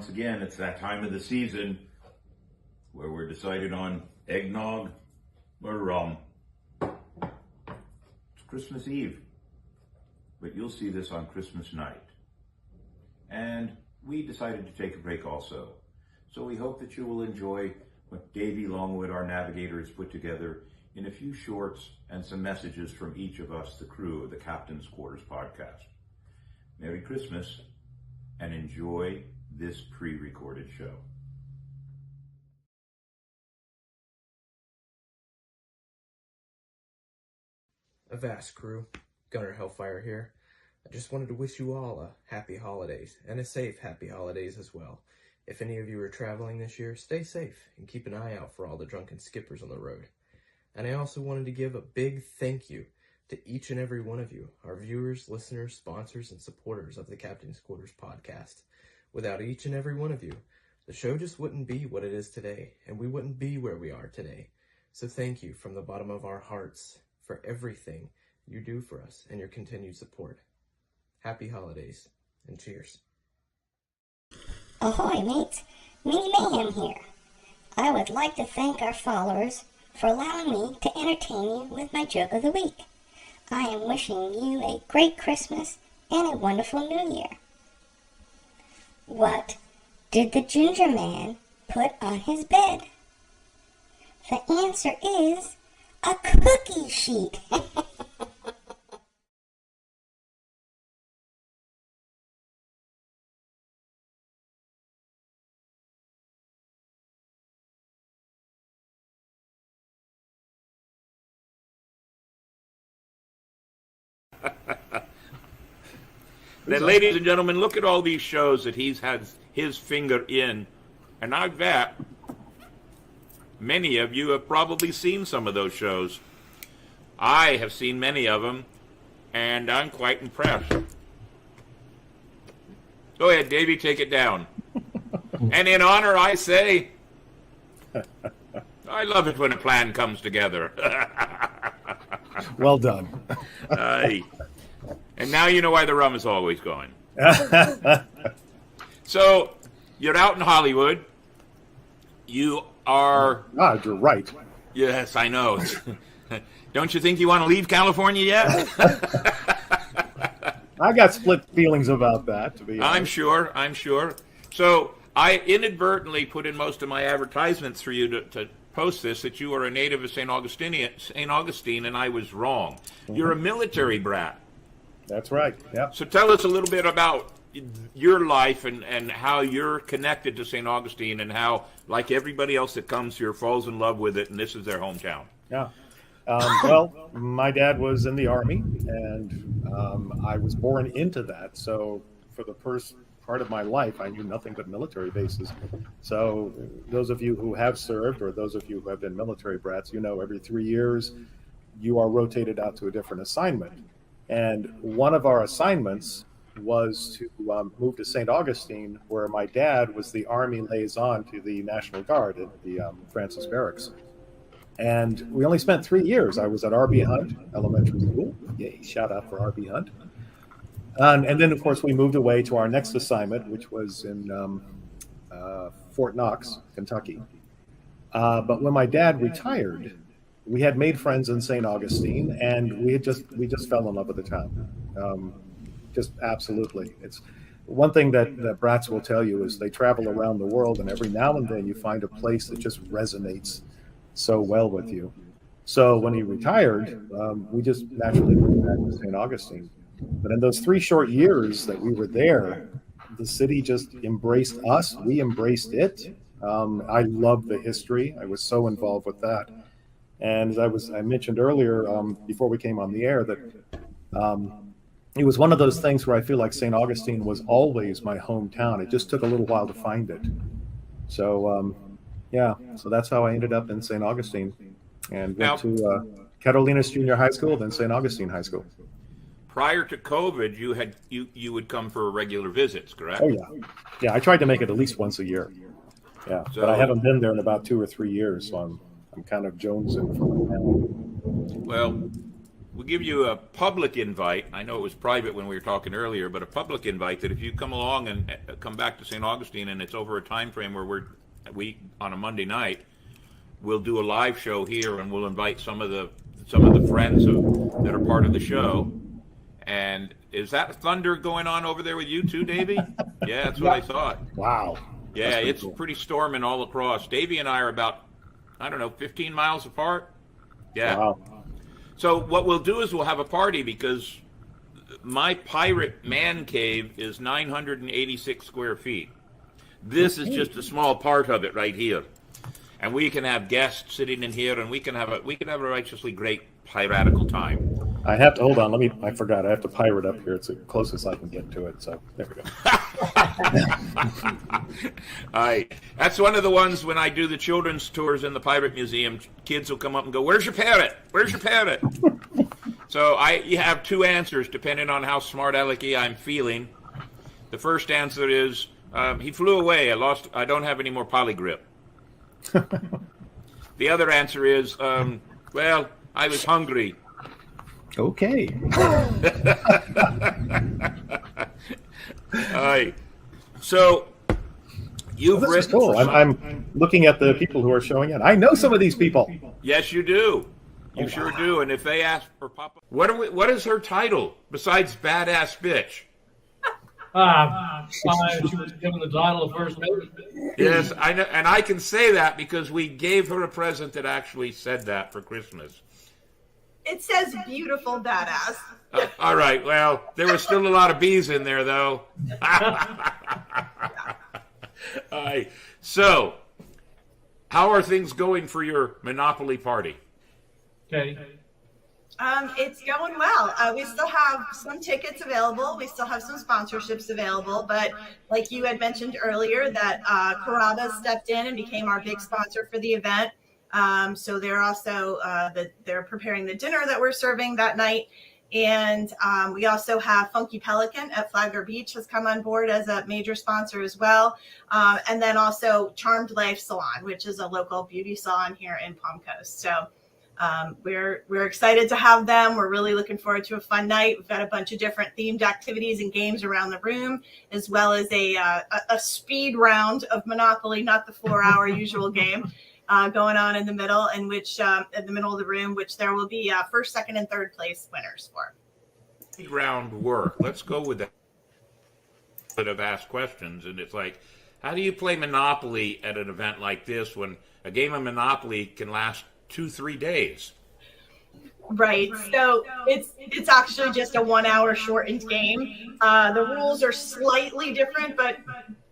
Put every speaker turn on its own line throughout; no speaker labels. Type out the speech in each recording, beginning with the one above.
once again, it's that time of the season where we're decided on eggnog or rum. It's Christmas Eve, but you'll see this on Christmas night. And we decided to take a break also. So we hope that you will enjoy what Davey Longwood, our navigator, has put together in a few shorts and some messages from each of us, the crew of the Captain's Quarters podcast. Merry Christmas and enjoy this pre-recorded show.
Avast crew, Gunner Hellfire here. I just wanted to wish you all a happy holidays and a safe happy holidays as well. If any of you are traveling this year, stay safe and keep an eye out for all the drunken skippers on the road. And I also wanted to give a big thank you to each and every one of you, our viewers, listeners, sponsors, and supporters of the Captain's Quarters podcast. Without each and every one of you, the show just wouldn't be what it is today, and we wouldn't be where we are today. So thank you from the bottom of our hearts for everything you do for us and your continued support. Happy holidays, and cheers.
Ahoy, mates. Mini Mayhem here. I would like to thank our followers for allowing me to entertain you with my joke of the week. I am wishing you a great Christmas and a wonderful New Year. What did the ginger man put on his bed? The answer is a cookie sheet.
Then, ladies and gentlemen, look at all these shows that he's had his finger in, and I bet many of you have probably seen some of those shows. I have seen many of them, and I'm quite impressed. Go ahead, Davey, take it down. And in honor, I say, I love it when a plan comes together.
Well done.
Aye. And now you know why the rum is always going. So, you're out in Hollywood. You are...
Ah, you're right.
Yes, I know. Don't you think you want to leave California yet?
I got split feelings about that, to be honest.
I'm sure. So, I inadvertently put in most of my advertisements for you to post this, that you are a native of St. Augustine, and I was wrong. Mm-hmm. You're a military brat.
That's right, yeah.
So tell us a little bit about your life and how you're connected to St. Augustine and how, like everybody else that comes here, falls in love with it, and this is their hometown.
Yeah. Well, my dad was in the Army, and I was born into that. So for the first part of my life, I knew nothing but military bases. So those of you who have served, or those of you who have been military brats, you know every 3 years you are rotated out to a different assignment. And one of our assignments was to move to St. Augustine, where my dad was the Army liaison to the National Guard at the Francis Barracks. And we only spent 3 years. I was at R.B. Hunt Elementary School. Yay, shout out for R.B. Hunt. And then, of course, we moved away to our next assignment, which was in Fort Knox, Kentucky. But when my dad retired, we had made friends in St. Augustine, and we just fell in love with the town. Just absolutely. It's one thing that brats will tell you is they travel around the world, and every now and then you find a place that just resonates so well with you. So when he retired, we just naturally moved back to St. Augustine. But in those 3 short years that we were there, the city just embraced us. We embraced it. I loved the history. I was so involved with that. And as I mentioned earlier, before we came on the air, that it was one of those things where I feel like St. Augustine was always my hometown. It just took a little while to find it. So, so that's how I ended up in St. Augustine and went to Carolinas Junior High School, then St. Augustine High School.
Prior to COVID, you would come for regular visits, correct?
Oh, yeah. Yeah, I tried to make it at least once a year. Yeah, but I haven't been there in about 2 or 3 years, so I'm kind of jonesing for my family.
Well, we'll give you a public invite. I know it was private when we were talking earlier, but a public invite that if you come along and come back to St. Augustine and it's over a time frame where we on a Monday night, we'll do a live show here and we'll invite some of the friends that are part of the show. And is that thunder going on over there with you too, Davey? Yeah, that's what I thought.
Wow.
Yeah, it's pretty storming all across. Davey and I are about, I don't know, 15 miles apart. Yeah.
Wow.
So what we'll do is we'll have a party because my pirate man cave is 986 square feet. This is just a small part of it right here. And we can have guests sitting in here and we can have a righteously great piratical time.
I have to hold on. I forgot. I have to pirate up here. It's the closest I can get to it. So there we go.
That's one of the ones when I do the children's tours in the Pirate Museum, kids will come up and go, "Where's your parrot? Where's your parrot?" So you have two answers depending on how smart alecky I'm feeling. The first answer is, he flew away. I don't have any more polygrip. The other answer is, well, I was hungry.
Okay.
All right. So you've written.
Cool. I'm looking at the people who are showing in. I know some of these people.
Yes, you do. You sure do. And if they ask for Papa, what is her title besides badass bitch?
She was given the title of First Lady.
Yes, I know, and I can say that because we gave her a present that actually said that for Christmas.
It says beautiful badass.
All right. Well, there was still a lot of bees in there, though. All right. So, how are things going for your Monopoly party?
Okay.
It's going well. We still have some tickets available. We still have some sponsorships available. But like you had mentioned earlier, that Carrabba's stepped in and became our big sponsor for the event. So they're also they're preparing the dinner that we're serving that night. And we also have Funky Pelican at Flagler Beach has come on board as a major sponsor as well. And then also Charmed Life Salon, which is a local beauty salon here in Palm Coast. So we're excited to have them. We're really looking forward to a fun night. We've got a bunch of different themed activities and games around the room, as well as a speed round of Monopoly, not the 4-hour usual game. Going on in the middle, in which in the middle of the room, which there will be first, second, and third place winners for.
Ground work. Let's go with that. That have asked questions, and it's like, how do you play Monopoly at an event like this when a game of Monopoly can last 2-3 days?
Right. So it's actually just a 1-hour shortened game. The rules are slightly different, but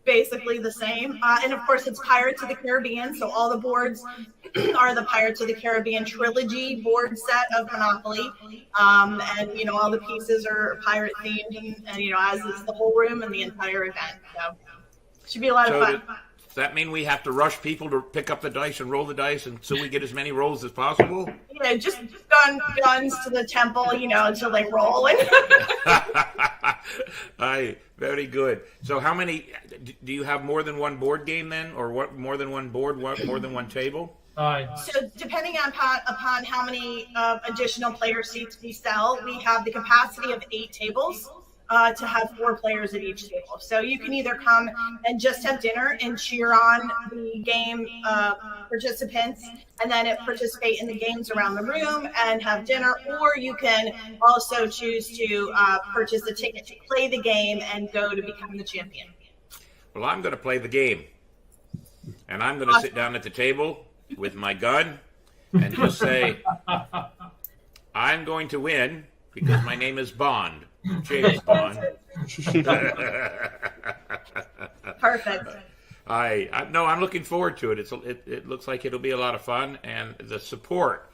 basically the same. And of course, it's Pirates of the Caribbean. So all the boards are the Pirates of the Caribbean trilogy board set of Monopoly. And, all the pieces are pirate themed and as is the whole room and the entire event. So it should be a lot of fun.
Does that mean we have to rush people to pick up the dice and roll the dice and so we get as many rolls as possible?
Yeah, just guns to the temple, until they roll.
Aye, very good. So how many, do you have more than one board game then? Or what? More than one board, more than one table?
So depending upon how many additional player seats we sell, we have the capacity of 8 tables. To have 4 players at each table. So you can either come and just have dinner and cheer on the game participants and then participate in the games around the room and have dinner, or you can also choose to purchase a ticket to play the game and go to become the champion.
Well, I'm going to play the game. And I'm going to sit down at the table with my gun and just say, I'm going to win because my name is Bond. James Bond.
Perfect.
I'm looking forward to it. It looks like it'll be a lot of fun, and the support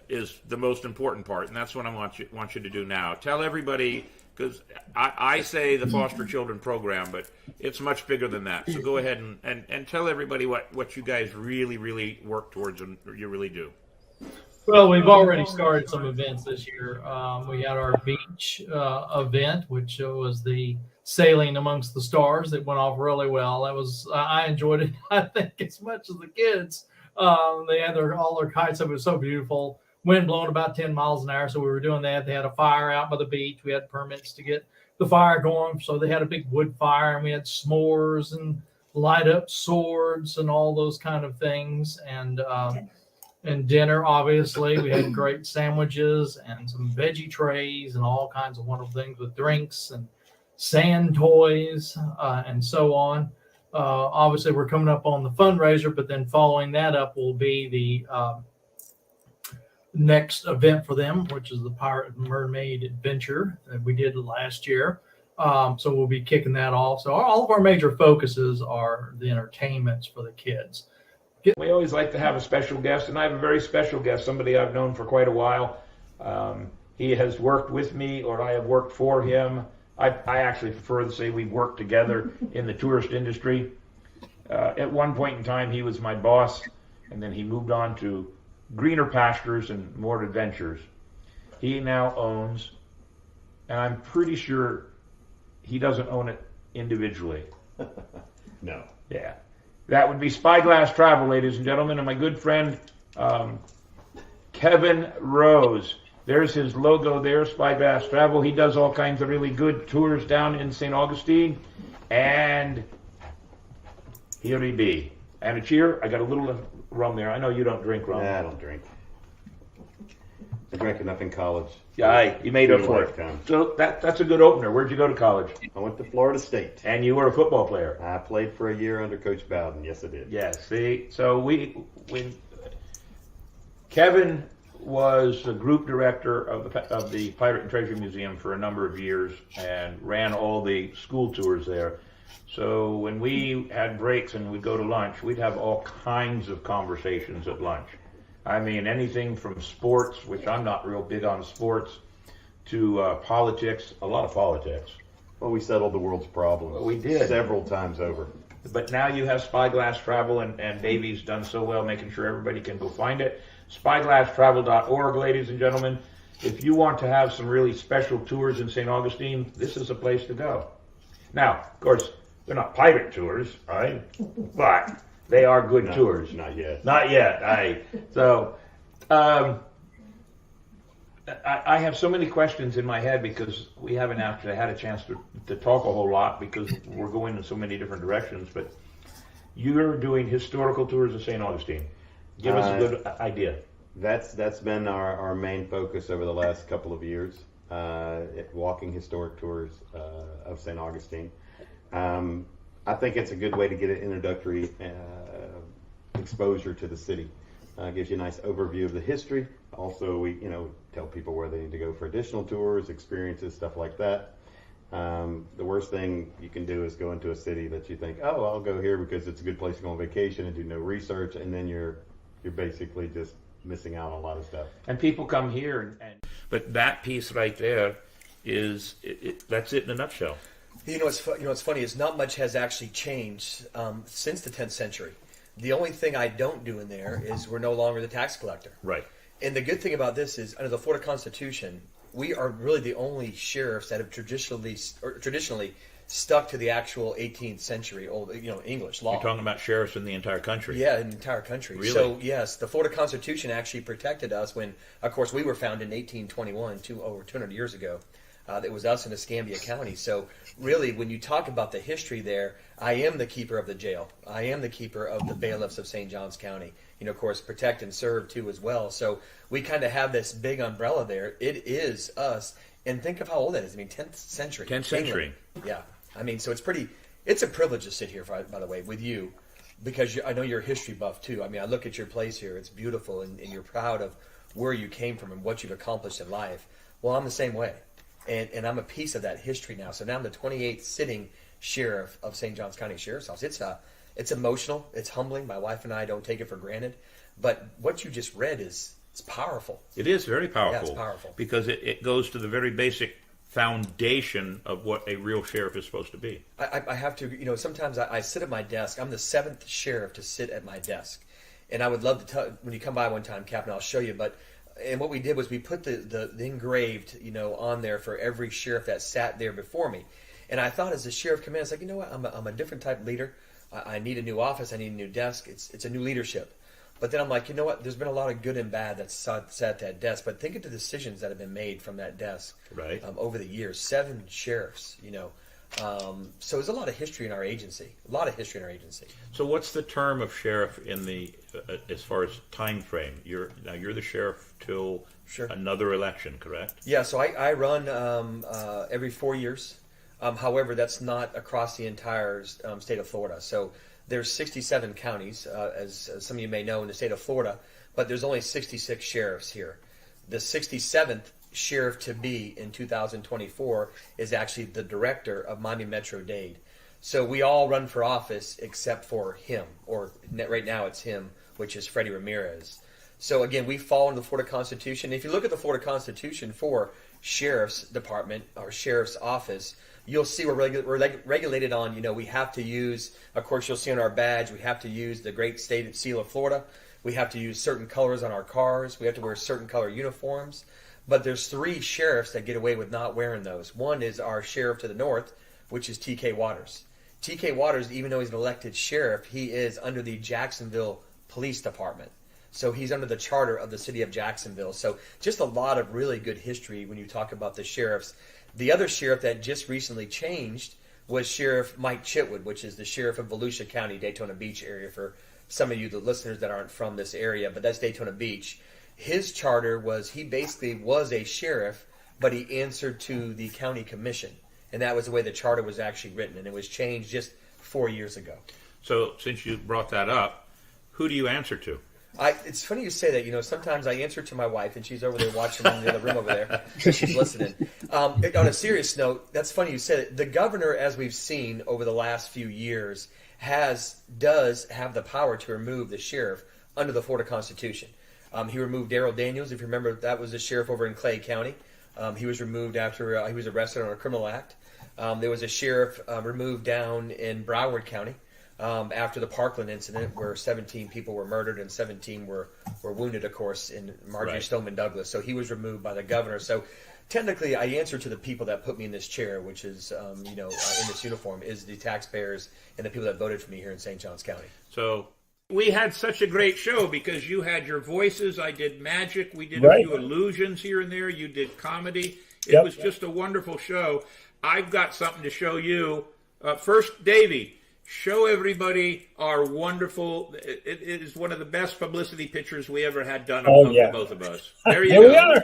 is the most important part, and that's what I want you to do now. Tell everybody, because I say the foster children program, but it's much bigger than that. So go ahead and tell everybody what you guys really, really work towards and you really do.
Well, we've already started some events this year. We had our beach event, which was the sailing amongst the stars. It went off really well. I enjoyed it, I think, as much as the kids. They had all their kites up. It was so beautiful. wind blowing about 10 miles an hour. So we were doing that. They had a fire out by the beach. We had permits to get the fire going. So they had a big wood fire, and we had s'mores and light up swords and all those kind of things. And dinner, obviously, we had great sandwiches and some veggie trays and all kinds of wonderful things with drinks and sand toys and so on. Obviously, we're coming up on the fundraiser, but then following that up will be the next event for them, which is the Pirate and Mermaid Adventure that we did last year. So we'll be kicking that off. So all of our major focuses are the entertainments for the kids.
We always like to have a special guest, and I have a very special guest, somebody I've known for quite a while. He has worked with me, or I have worked for him. I actually prefer to say we've worked together in the tourist industry. At one point in time, he was my boss, and then he moved on to greener pastures and more adventures. He now owns, and I'm pretty sure he doesn't own it individually.
No.
Yeah. That would be Spyglass Travel, ladies and gentlemen, and my good friend Kevin Rose. There's his logo there, Spyglass Travel. He does all kinds of really good tours down in St. Augustine. And here he be. And a cheer. I got a little rum there. I know you don't drink rum.
Nah, I don't drink. I drank enough in college.
Yeah, you made up for it. So that's a good opener. Where'd you go to college?
I went to Florida State.
And you were a football player.
I played for a year under Coach Bowden. Yes, I did.
Yes. See, so when Kevin was the group director of the Pirate and Treasure Museum for a number of years and ran all the school tours there. So when we had breaks and we'd go to lunch, we'd have all kinds of conversations at lunch. I mean, anything from sports, which I'm not real big on sports, to politics, a lot of politics.
Well, we settled the world's problems.
We did.
Several times over.
But now you have Spyglass Travel, and Davey's done so well making sure everybody can go find it. SpyglassTravel.org, ladies and gentlemen. If you want to have some really special tours in St. Augustine, this is a place to go. Now, of course, they're not pirate tours, right? But they are good tours.
Not yet.
Not yet. So, I have so many questions in my head because we haven't actually had a chance to talk a whole lot because we're going in so many different directions. But you're doing historical tours of St. Augustine. Give us a good idea.
That's been our main focus over the last couple of years, walking historic tours of St. Augustine. I think it's a good way to get an introductory exposure to the city. Gives you a nice overview of the history. Also, we tell people where they need to go for additional tours, experiences, stuff like that. The worst thing you can do is go into a city that you think, oh, I'll go here because it's a good place to go on vacation and do no research, and then you're basically just missing out on a lot of stuff.
And people come here, but that piece right there is that's it in a nutshell.
What's funny is not much has actually changed since the 10th century. The only thing I don't do in there is we're no longer the tax collector.
Right.
And the good thing about this is under the Florida Constitution, we are really the only sheriffs that have traditionally stuck to the actual 18th century old, English law.
You're talking about sheriffs in the entire country.
Yeah, in the entire country.
Really?
So yes, the Florida Constitution actually protected us when, of course, we were founded in 1821, over 200 years ago. It was us in Escambia County. So really, when you talk about the history there, I am the keeper of the jail. I am the keeper of the bailiffs of St. Johns County. Of course, protect and serve too as well. So we kind of have this big umbrella there. It is us. And think of how old that is. 10th century.
10th century.
England. Yeah. So it's a privilege to sit here, by the way, with you, because I know you're a history buff too. I look at your place here. It's beautiful, and you're proud of where you came from and what you've accomplished in life. Well, I'm the same way. And I'm a piece of that history now. So now I'm the 28th sitting sheriff of St. Johns County Sheriff's Office. It's emotional. It's humbling. My wife and I don't take it for granted. But what you just read it's powerful.
It is very powerful.
Yeah, it's powerful.
Because it goes to the very basic foundation of what a real sheriff is supposed to be.
I have to, sometimes I sit at my desk. I'm the 7th sheriff to sit at my desk. And I would love to tell, when you come by one time, Captain, I'll show you. And what we did was we put the engraved, on there for every sheriff that sat there before me. And I thought as the sheriff came in, I was like, you know what, I'm a different type of leader. I need a new office. I need a new desk. It's a new leadership. But then I'm like, you know what? There's been a lot of good and bad that's sat at that desk. But think of the decisions that have been made from that desk over the years. 7 sheriffs, so there's a lot of history in our agency.
So what's the term of sheriff in the as far as time frame? You're the sheriff till another election, correct?
Yeah. So I run every 4 years. However, that's not across the entire state of Florida. So there's 67 counties, as some of you may know, in the state of Florida, but there's only 66 sheriffs here. The 67th sheriff to be in 2024 is actually the director of Miami Metro-Dade. So we all run for office except for him, or right now it's him, which is Freddie Ramirez. So again, we fall into the Florida Constitution. If you look at the Florida Constitution for Sheriff's Department or Sheriff's Office, you'll see we're regulated on, we have to use, of course, you'll see on our badge, we have to use the great state seal of Florida. We have to use certain colors on our cars. We have to wear certain color uniforms. But there's 3 sheriffs that get away with not wearing those. One is our sheriff to the north, which is T.K. Waters. T.K. Waters, even though he's an elected sheriff, he is under the Jacksonville Police Department. So he's under the charter of the city of Jacksonville. So just a lot of really good history when you talk about the sheriffs. The other sheriff that just recently changed was Sheriff Mike Chitwood, which is the sheriff of Volusia County, Daytona Beach area, for some of you, the listeners that aren't from this area, but that's Daytona Beach. His charter was he basically was a sheriff, but he answered to the county commission. And that was the way the charter was actually written. And it was changed just 4 years ago.
So since you brought that up, who do you answer to?
It's funny you say that. Sometimes I answer to my wife, and she's over there watching in the other room over there. So she's listening. On a serious note, that's funny you said it. The governor, as we've seen over the last few years, does have the power to remove the sheriff under the Florida Constitution. He removed Darrell Daniels. If you remember, that was the sheriff over in Clay County. He was removed after he was arrested on a criminal act. There was a sheriff removed down in Broward County after the Parkland incident, where 17 people were murdered and 17 were wounded, of course, in Marjorie Stoneman Douglas. So he was removed by the governor. So technically, I answer to the people that put me in this chair, which is, in this uniform, is the taxpayers and the people that voted for me here in St. Johns County.
So we had such a great show because you had your voices. I did magic. We did a few illusions here and there. You did comedy. It was just a wonderful show. I've got something to show you. First, Davey, show everybody our wonderful. It is one of the best publicity pictures we ever had done of both of us. There you go.
We are.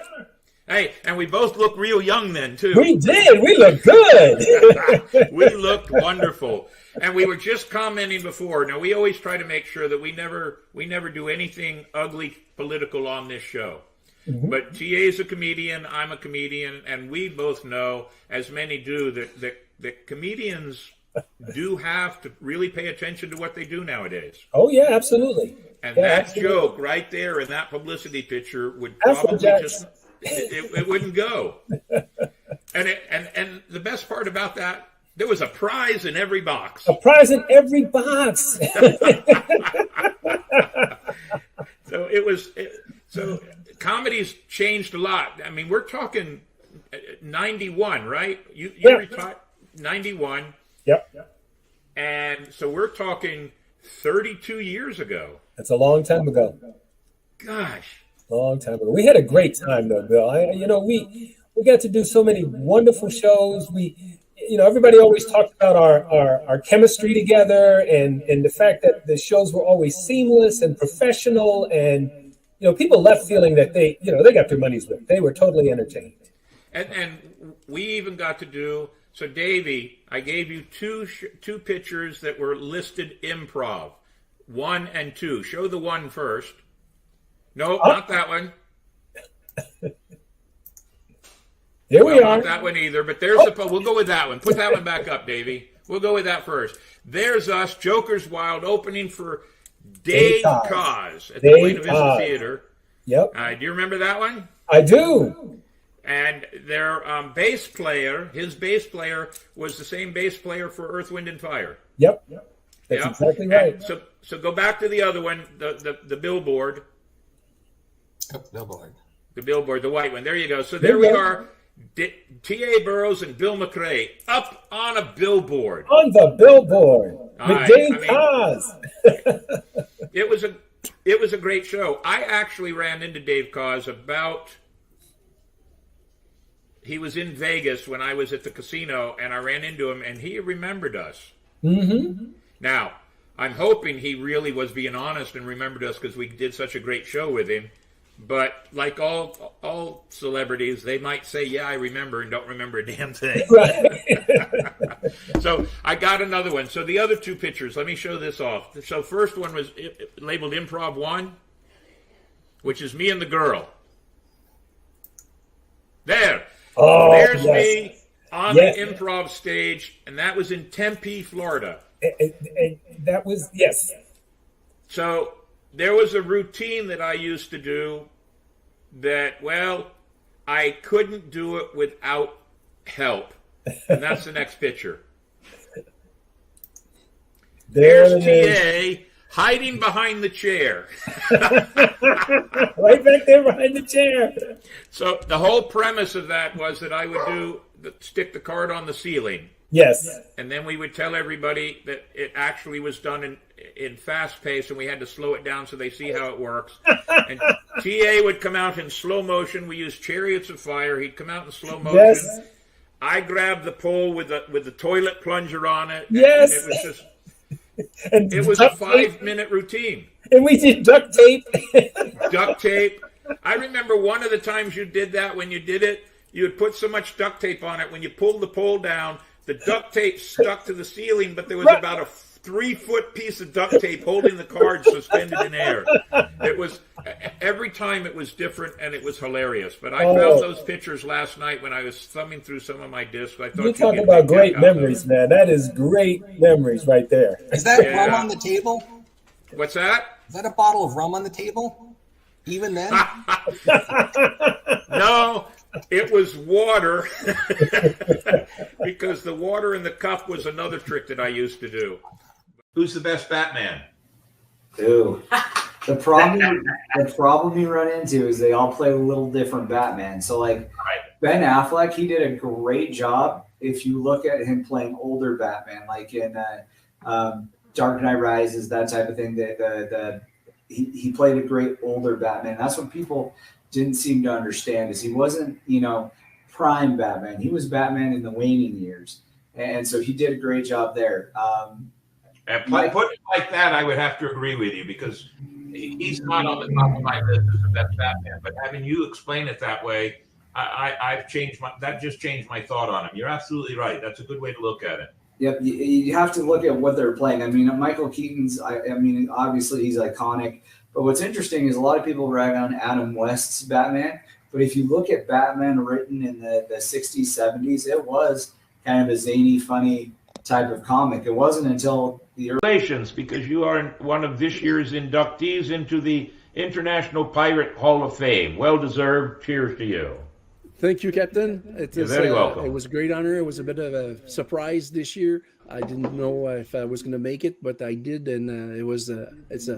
Hey, and we both look real young then, too.
We did. We looked good.
We looked wonderful. And we were just commenting before. Now, we always try to make sure that we never do anything ugly political on this show. Mm-hmm. But TA is a comedian, I'm a comedian, and we both know, as many do, that comedians do have to really pay attention to what they do nowadays.
Oh, yeah, absolutely.
And that joke right there in that publicity picture would probably just... It wouldn't go. And the best part about that, there was a prize in every box.
A prize in every box.
So comedy's changed a lot. I mean, we're talking 91, right? You retired 91.
Yep.
And so we're talking 32 years ago.
That's a long time ago.
Gosh.
Long time ago. We had a great time, though, Bill. We got to do so many wonderful shows. Everybody always talked about our chemistry together and the fact that the shows were always seamless and professional. And, people left feeling that they got their money's worth. They were totally entertained.
And we even got to do, so Davey, I gave you two pictures that were listed improv, 1 and 2. Show the 1 first. No, not that one.
There we are.
Not that one either, but there's we'll go with that one. Put that one back up, Davey. We'll go with that first. There's us, Joker's Wild, opening for Dave Cause at the Buena Vista Theater.
Yep.
Do you remember that one?
I do.
And their bass player, his bass player, was the same bass player for Earth, Wind, and Fire.
Yep. That's exactly right.
And so go back to the other one, the billboard.
Billboard.
The billboard, the white one. There you go. So there we are. T.A. Burroughs and Bill McRae up on a billboard.
On the billboard with Dave Cause.
It was It was a great show. I actually ran into Dave Cause he was in Vegas when I was at the casino, and I ran into him, and he remembered us.
Mm-hmm.
Now, I'm hoping he really was being honest and remembered us because we did such a great show with him. But like all celebrities, they might say, yeah, I remember, and don't remember a damn thing.
Right.
So I got another one. So the other two pictures, let me show this off. So first one was labeled Improv 1, which is me and the girl. There.
Oh,
There's
yes.
me on
Yes.
the improv stage, and that was in Tempe, Florida.
And that was, yes.
So there was a routine that I used to do that, well, I couldn't do it without help. And that's the next picture. There's TA hiding behind the chair.
Right back there behind the chair.
So the whole premise of that was that I would stick the card on the ceiling.
Yes.
And then we would tell everybody that it actually was done in fast pace, and we had to slow it down so they see how it works. And TA would come out in slow motion. We used Chariots of Fire. He'd come out in slow motion.
Yes.
I grabbed the pole with the toilet plunger on it.
Yes.
And it was just
And
it was a
duct tape.
5-minute routine.
And we did duct tape.
Duct tape. I remember one of the times you did that. When you did it, you would put so much duct tape on it. When you pulled the pole down, the duct tape stuck to the ceiling, but there was about a 3-foot piece of duct tape holding the card suspended in air. It was every time it was different, and it was hilarious. But I found those pictures last night when I was thumbing through some of my discs. I thought
You talk about great memories, man. That is great memories right there.
Is that rum on the table?
What's that?
Is that a bottle of rum on the table? Even then?
No, it was water. Because the water in the cup was another trick that I used to do. Who's the best Batman?
Ooh. The problem you run into is they all play a little different Batman. So like Ben Affleck, he did a great job. If you look at him playing older Batman, like in Dark Knight Rises, that type of thing, he played a great older Batman. That's what people didn't seem to understand is he wasn't, prime Batman. He was Batman in the waning years. And so he did a great job there.
Put it like that, I would have to agree with you because he's not on the top of my list as the best Batman. But having you explain it that way, I've changed that just changed my thought on him. You're absolutely right. That's a good way to look at it.
Yep, you have to look at what they're playing. I mean, Michael Keaton's, obviously he's iconic. But what's interesting is a lot of people rag on Adam West's Batman. But if you look at Batman written in the 60s, 70s, it was kind of a zany, funny type of comic. It wasn't until the
Congratulations, because you are one of this year's inductees into the International Pirate Hall of Fame. Well deserved. Cheers to you.
Thank you, Captain.
You're very welcome.
It was a great honor. It was a bit of a surprise this year. I didn't know if I was going to make it, but I did, and it's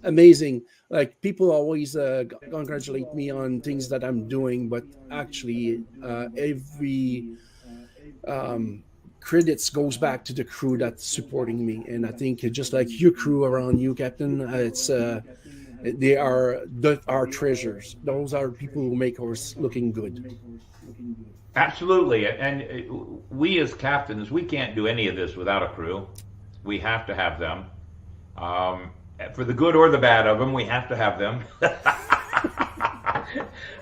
amazing. Like people always congratulate me on things that I'm doing, but actually every credits goes back to the crew that's supporting me, and I think just like your crew around you, Captain, they are our treasures. Those are people who make us looking good.
Absolutely, and we as captains, we can't do any of this without a crew. We have to have them. For the good or the bad of them, we have to have them.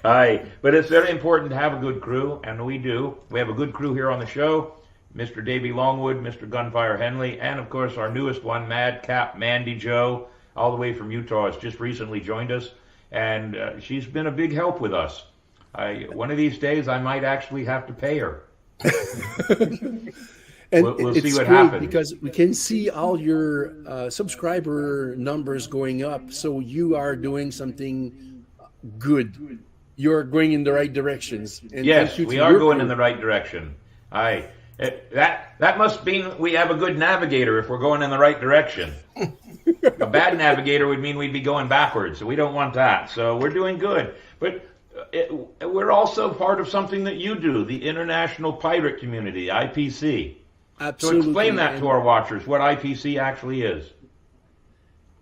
But it's very important to have a good crew, and we do. We have a good crew here on the show. Mr. Davey Longwood, Mr. Gunfire Henley, and of course our newest one, Madcap Mandy Jo, all the way from Utah, has just recently joined us, and she's been a big help with us. One of these days, I might actually have to pay her.
And
we'll
it's
see what
great
happens.
because we can see all your subscriber numbers going up. So you are doing something good. You're going in the right directions. And
Yes, we are going in the
right.
right direction. That must mean we have a good navigator if we're going in the right direction. A bad navigator would mean we'd be going backwards, so we don't want that. So we're doing good. But we're also part of something that you do, the International Pirate Community, IPC.
Absolutely.
So explain that to our watchers, what IPC actually is.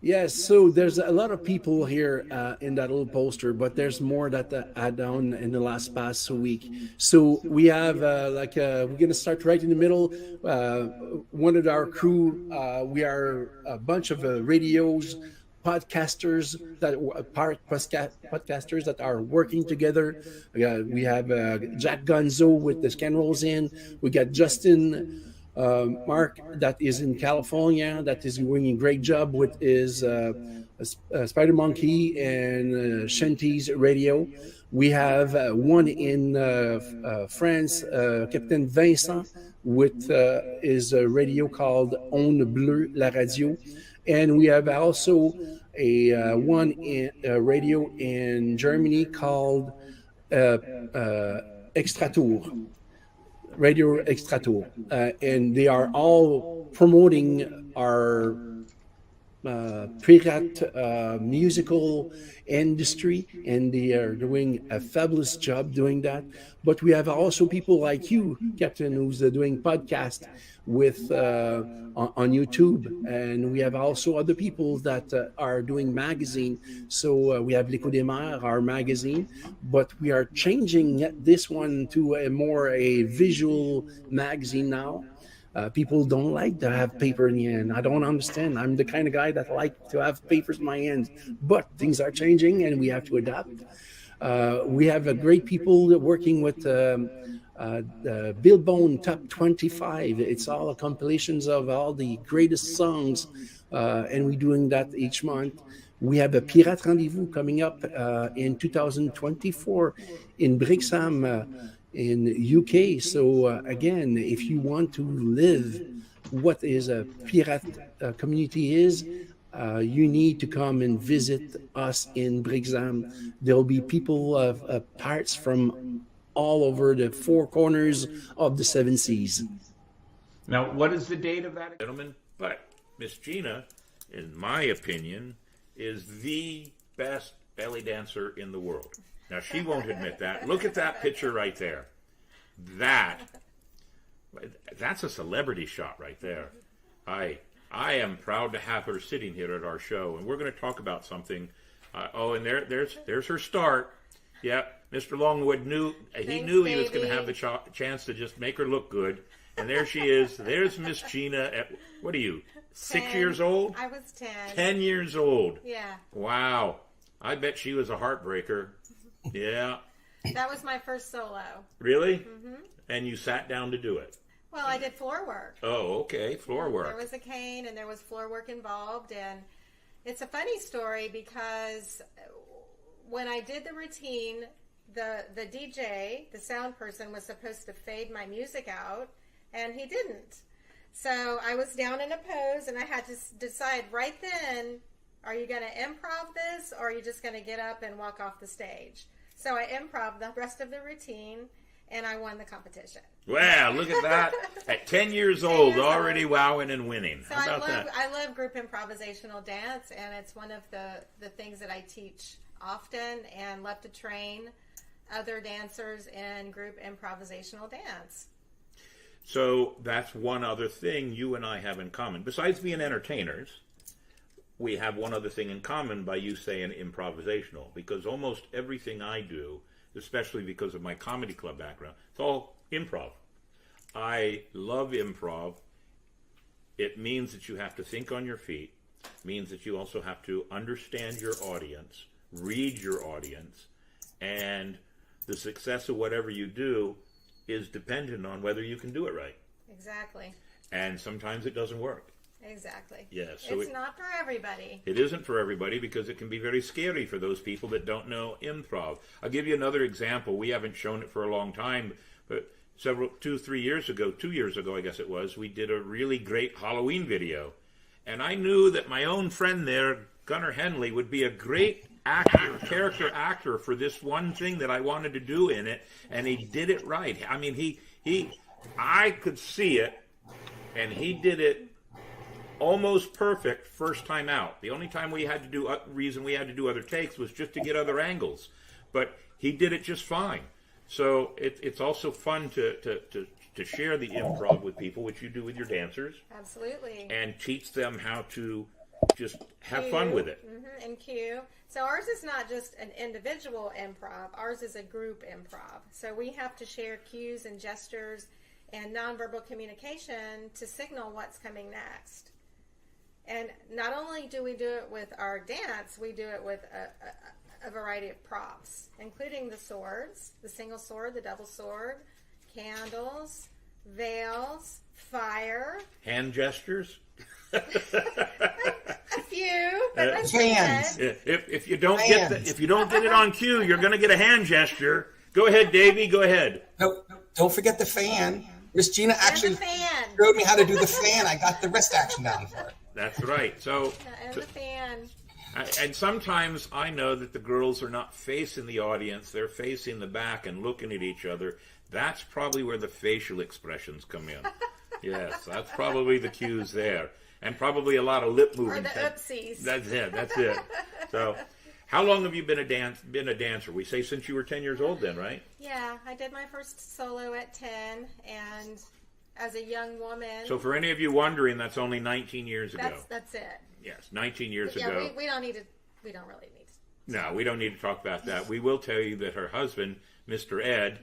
Yes, so there's a lot of people here in that little poster, but there's more that add on in the last past week. So we have we're gonna start right in the middle. One of our crew, we are a bunch of radios, podcasters podcasters that are working together. We have Jack Gonzo with the Scan Rolls In. We got Justin. Mark, that is in California, that is doing a great job with his Spider Monkey and Shanty's radio. We have one in France, Captain Vincent, with his radio called On Bleu la Radio. And we have also a one in radio in Germany called Extratour. Radio Extratour, and they are all promoting our pirate musical industry, and they are doing a fabulous job doing that. But we have also people like you, Captain, who's doing podcast with on YouTube, and we have also other people that are doing magazine. So we have L'Écho des Mers, our magazine, but we are changing this one to a visual magazine now. People don't like to have paper in the hand. I don't understand. I'm the kind of guy that like to have papers in my hands, but things are changing and we have to adapt. We have great people working with the Billbone Top 25. It's all compilations of all the greatest songs, and we're doing that each month. We have a Pirate Rendezvous coming up in 2024 in Brixham in UK. So again, if you want to live what is a pirate community is, you need to come and visit us in Brixham. There'll be people of parts from all over the four corners of the seven seas.
Now, what is the date of that?
Gentlemen, but Miss Gina, in my opinion, is the best belly dancer in the world. Now, she won't admit that. Look at that picture right there. That's a celebrity shot right there. I am proud to have her sitting here at our show, and we're going to talk about something. And there's her start. Yeah, Mr. Longwood knew he was going to have the chance to just make her look good, and there she is. There's Miss Gina. What are you? 6 years old?
I was 10.
10 years old.
Yeah.
Wow. I bet she was a heartbreaker. Yeah.
That was my first solo.
Really?
Mm-hmm.
And you sat down to do it?
Well, I did floor work.
Oh, okay. Floor work.
There was a cane and there was floor work involved. And it's a funny story because when I did the routine, the DJ, the sound person, was supposed to fade my music out, and he didn't. So I was down in a pose, and I had to decide right then, are you going to improv this, or are you just going to get up and walk off the stage? So I improv the rest of the routine, and I won the competition.
Wow, look at that. At 10 years old, already wowing and winning.
So
How about that?
I love group improvisational dance, and it's one of the things that I teach often, and love to train other dancers in group improvisational dance.
So that's one other thing you and I have in common. Besides being entertainers, we have one other thing in common by you saying improvisational, because almost everything I do, especially because of my comedy club background, it's all improv. I love improv. It means that you have to think on your feet. It means that you also have to understand your audience, read your audience, and the success of whatever you do is dependent on whether you can do it right.
Exactly.
And sometimes it doesn't work.
Exactly.
Yes. So
it's not for everybody.
It isn't for everybody because it can be very scary for those people that don't know improv. I'll give you another example. We haven't shown it for a long time, but 2 years ago, I guess it was, we did a really great Halloween video. And I knew that my own friend there, Gunnar Henley, would be a great character actor for this one thing that I wanted to do in it, and he did it right. I mean, I could see it, and he did it almost perfect first time out. The only time reason we had to do other takes was just to get other angles, but he did it just fine. So it's also fun to share the improv with people, which you do with your dancers.
Absolutely.
And teach them how to just have fun with it.
And cue. So ours is not just an individual improv. Ours is a group improv. So we have to share cues and gestures and nonverbal communication to signal what's coming next. And not only do we do it with our dance, we do it with a variety of props, including the swords, the single sword, the double sword, candles, veils, fire,
hand gestures.
A few, but that's
Fans.
it.
If you don't get if you don't get it on cue, you're going to get a hand gesture. Go ahead, Davey. Go ahead.
No, don't forget the fan. Miss Gina actually
fan.
showed me how to do the fan. I got the wrist action down for it.
That's right. So,
And the fan.
and sometimes I know that the girls are not facing the audience; they're facing the back and looking at each other. That's probably where the facial expressions come in. Yes, that's probably the cues there, and probably a lot of lip movement.
Or the oopsies.
That's it. That's it. So, how long have you been a dancer? We say since you were 10 years old, then, right?
Yeah, I did my first solo at 10, and as a young woman.
So, for any of you wondering, that's only 19 years ago.
That's it.
Yes, 19 years
Yeah,
ago.
we don't need to. We don't really need to.
No, we don't need to talk about that. We will tell you that her husband, Mr. Ed,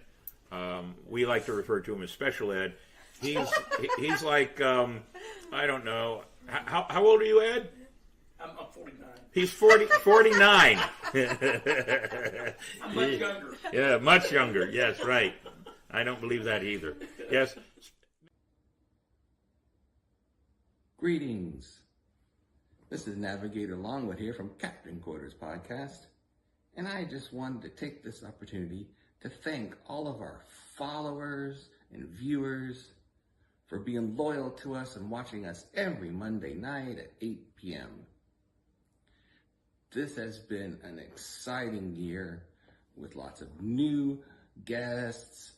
we like to refer to him as Special Ed. He's like, I don't know. How old are you, Ed?
I'm 49.
He's 49.
I'm much younger.
Yeah, much younger. Yes, right. I don't believe that either. Yes.
Greetings. This is Navigator Longwood here from Captain Quarters Podcast. And I just wanted to take this opportunity to thank all of our followers and viewers for being loyal to us and watching us every Monday night at 8 p.m. This has been an exciting year with lots of new guests,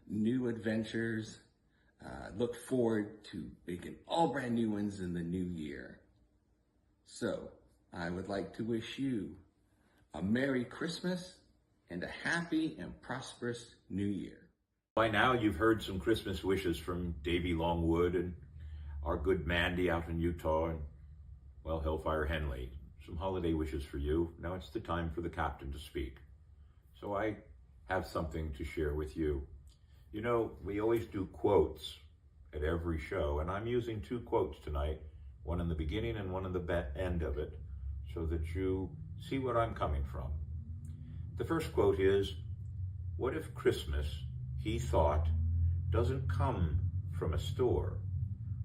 new adventures. Look forward to making all brand new ones in the new year. So, I would like to wish you a Merry Christmas and a happy and prosperous New Year.
By now, you've heard some Christmas wishes from Davy Longwood and our good Mandy out in Utah and, well, Hellfire Henley. Some holiday wishes for you. Now it's the time for the captain to speak. So I have something to share with you. You know, we always do quotes at every show, and I'm using two quotes tonight, one in the beginning and one in the end of it, so that you see where I'm coming from. The first quote is, "What if Christmas, he thought, doesn't come from a store?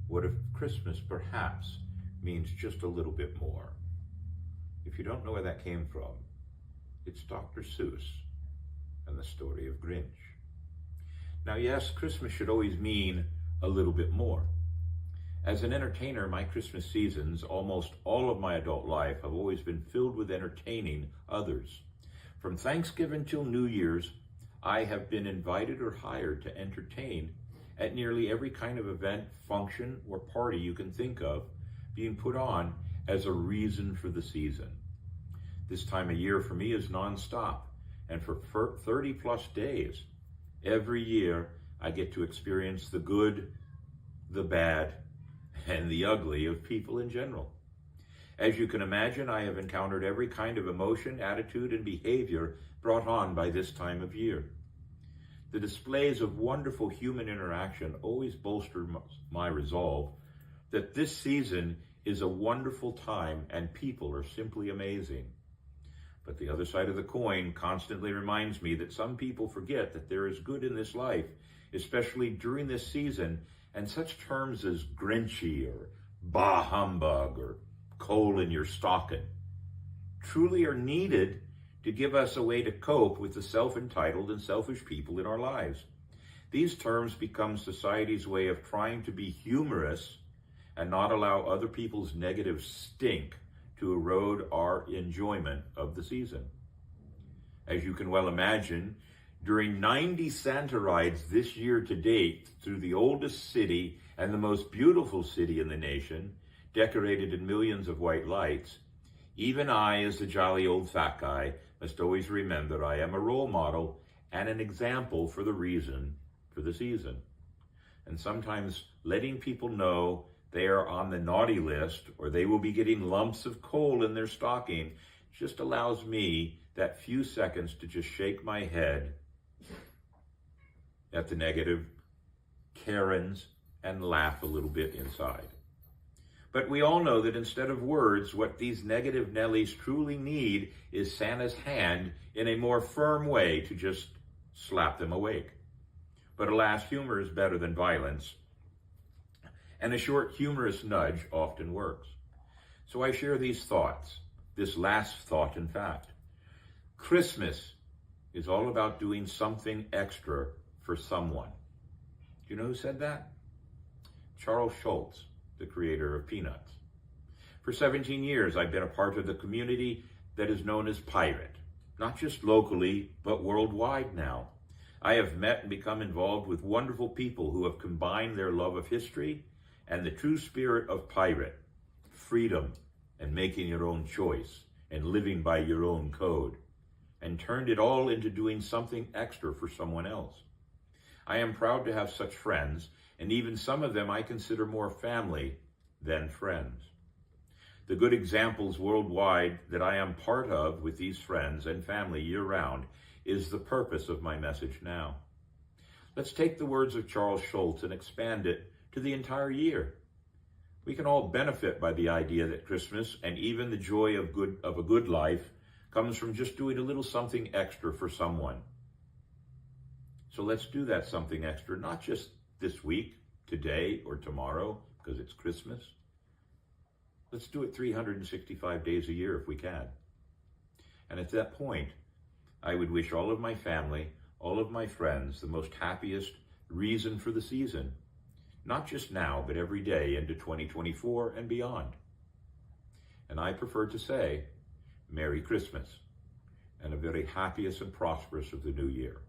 What if Christmas perhaps means just a little bit more?" If you don't know where that came from, it's Dr. Seuss and the Story of Grinch. Now, yes, Christmas should always mean a little bit more. As an entertainer, my Christmas seasons, almost all of my adult life, have always been filled with entertaining others. From Thanksgiving till New Year's, I have been invited or hired to entertain at nearly every kind of event, function, or party you can think of being put on as a reason for the season. This time of year for me is nonstop, and for 30 plus days, every year I get to experience the good, the bad, and the ugly of people in general. As you can imagine, I have encountered every kind of emotion, attitude, and behavior brought on by this time of year. The displays of wonderful human interaction always bolster my resolve that this season is a wonderful time and people are simply amazing. But the other side of the coin constantly reminds me that some people forget that there is good in this life, especially during this season, and such terms as Grinchy or bah humbug or coal in your stocking truly are needed to give us a way to cope with the self-entitled and selfish people in our lives. These terms become society's way of trying to be humorous and not allow other people's negative stink to erode our enjoyment of the season. As you can well imagine, during 90 Santa rides this year to date through the oldest city and the most beautiful city in the nation, decorated in millions of white lights, even I, as the jolly old fat guy, must always remember I am a role model and an example for the reason for the season. And sometimes letting people know they are on the naughty list or they will be getting lumps of coal in their stocking just allows me that few seconds to just shake my head at the negative Karens and laugh a little bit inside. But we all know that instead of words, what these negative Nellies truly need is Santa's hand in a more firm way to just slap them awake. But alas, humor is better than violence, and a short humorous nudge often works. So I share these thoughts, this last thought in fact. Christmas is all about doing something extra for someone. Do you know who said that? Charles Schulz, the creator of Peanuts. For 17 years, I've been a part of the community that is known as Pirate, not just locally, but worldwide now. I have met and become involved with wonderful people who have combined their love of history and the true spirit of pirate, freedom and making your own choice and living by your own code, and turned it all into doing something extra for someone else. I am proud to have such friends, and even some of them I consider more family than friends. The good examples worldwide that I am part of with these friends and family year-round is the purpose of my message now. Let's take the words of Charles Schulz and expand it to the entire year. We can all benefit by the idea that Christmas and even the joy of a good life comes from just doing a little something extra for someone. So let's do that something extra, not just this week, today, or tomorrow, because it's Christmas. Let's do it 365 days a year if we can. And at that point, I would wish all of my family, all of my friends, the most happiest reason for the season. Not just now, but every day into 2024 and beyond. And I prefer to say, Merry Christmas, and a very happiest and prosperous of the new year.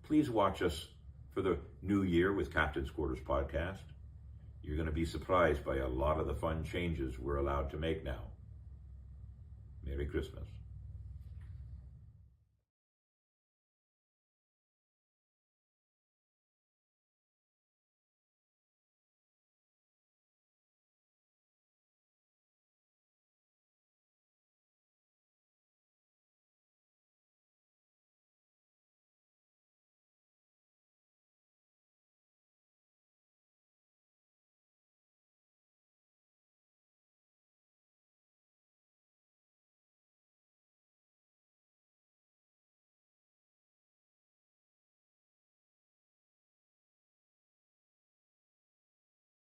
Please watch us for the new year with Captain's Quarters podcast. You're going to be surprised by a lot of the fun changes we're allowed to make now. Merry Christmas.